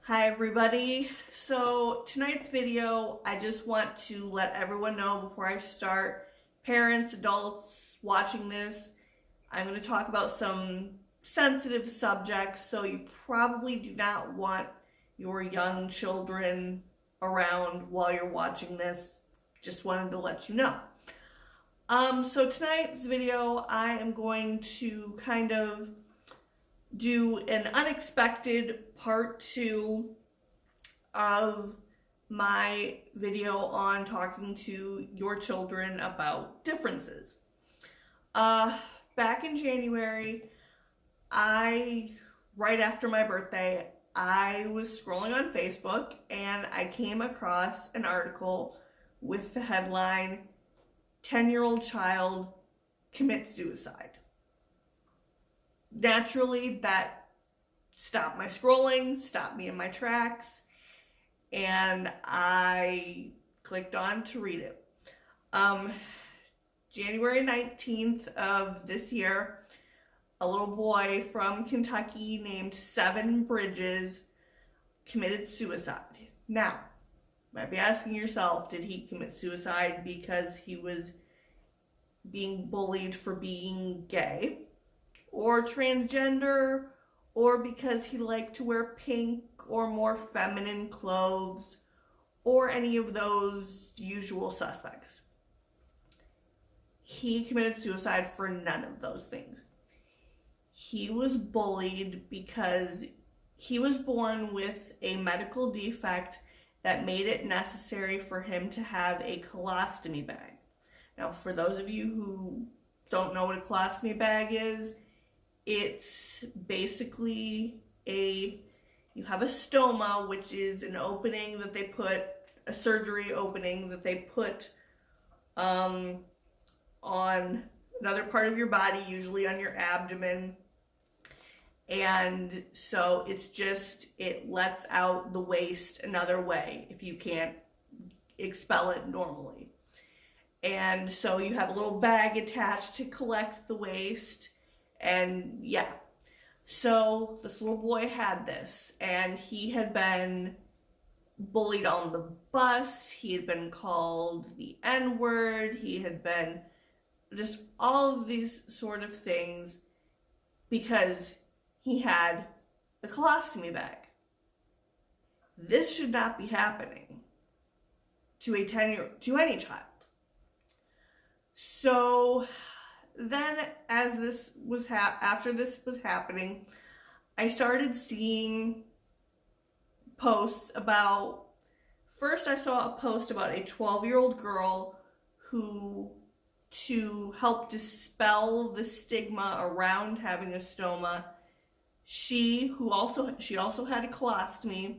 Hi everybody. So tonight's video, I just want to let everyone know before I start, parents, adults watching this, I'm going to talk about some sensitive subjects, so you probably do not want your young children around while you're watching this. Just wanted to let you know. So tonight's video, I am going to kind of do an unexpected part 2 of my video on talking to your children about differences. Back in January, right after my birthday, I was scrolling on Facebook and I came across an article with the headline, 10-year-old child commits suicide. Naturally, that stopped my scrolling, stopped me in my tracks, and I clicked on to read it. January 19th of this year, a little boy from Kentucky named Seven Bridges committed suicide. Now, you might be asking yourself, did he commit suicide because he was being bullied for being gay or transgender, or because he liked to wear pink or more feminine clothes, or any of those usual suspects? He committed suicide for none of those things. He was bullied because he was born with a medical defect that made it necessary for him to have a colostomy bag. Now, for those of you who don't know what a colostomy bag is, it's basically you have a stoma, which is an opening that they put, a surgery opening that they put on another part of your body, usually on your abdomen. And so it lets out the waste another way if you can't expel it normally. And so you have a little bag attached to collect the waste. And yeah, so this little boy had this, and he had been bullied on the bus, he had been called the N-word, he had been just all of these sort of things because he had a colostomy bag. This should not be happening to any child. So then, as this was after this was happening, I started seeing posts about. First, I saw a post about a 12-year-old girl who, to help dispel the stigma around having a stoma, she also had a colostomy,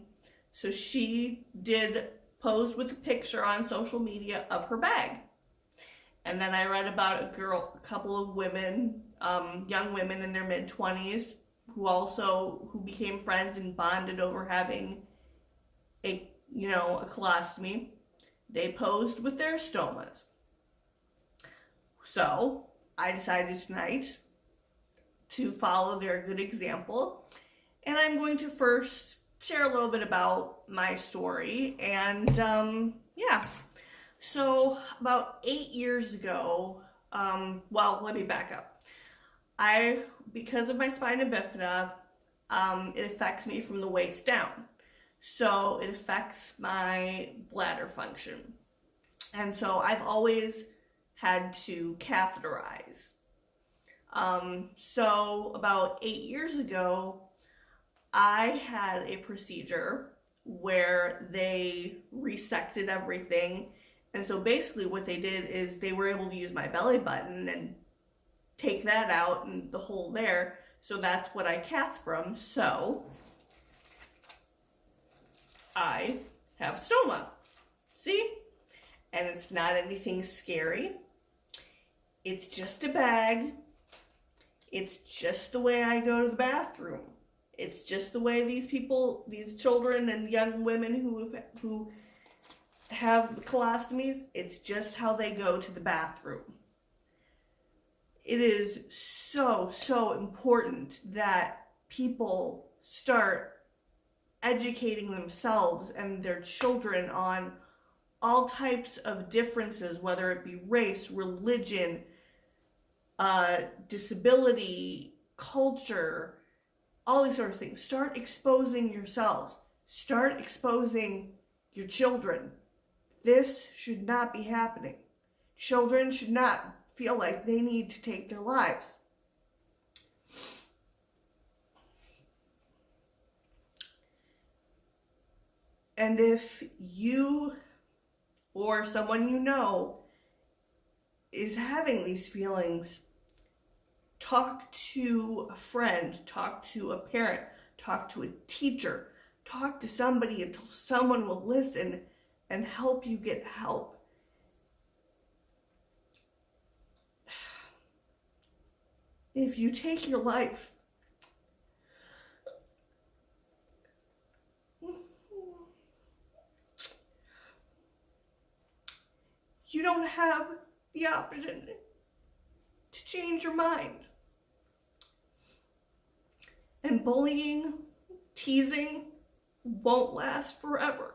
so she posed with a picture on social media of her bag. And then I read about a couple of women, young women in their mid-20s, who became friends and bonded over having a colostomy. They posed with their stomas. So I decided tonight to follow their good example, and I'm going to first share a little bit about my story. And so about 8 years ago, let me back up. Because of my spina bifida, it affects me from the waist down. So it affects my bladder function. And so I've always had to catheterize. So about 8 years ago, I had a procedure where they resected everything. And so basically what they did is they were able to use my belly button and take that out and the hole there. So that's what I cath from. So I have stoma. See? And it's not anything scary. It's just a bag. It's just the way I go to the bathroom. It's just the way these children and young women who have colostomies, it's just how they go to the bathroom. It is so important that people start educating themselves and their children on all types of differences, whether it be race, religion, disability, culture, all these sort of things. Start exposing yourselves. Start exposing your children. This should not be happening. Children should not feel like they need to take their lives. And if you or someone you know is having these feelings, talk to a friend, talk to a parent, talk to a teacher, talk to somebody until someone will listen and help you get help. If you take your life, you don't have the option to change your mind. And bullying, teasing won't last forever.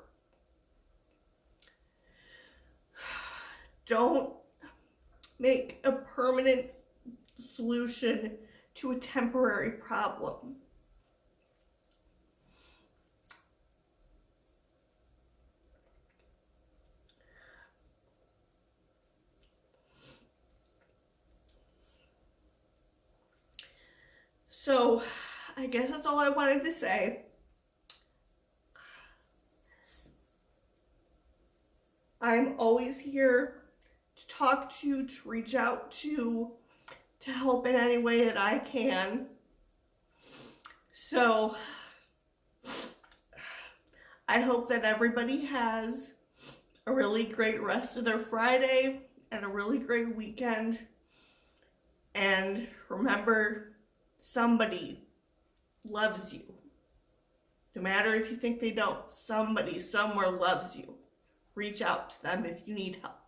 Don't make a permanent solution to a temporary problem. So, I guess that's all I wanted to say. I'm always here to talk to reach out to help in any way that I can. So, I hope that everybody has a really great rest of their Friday and a really great weekend. And remember, somebody loves you. No matter if you think they don't, somebody somewhere loves you. Reach out to them if you need help.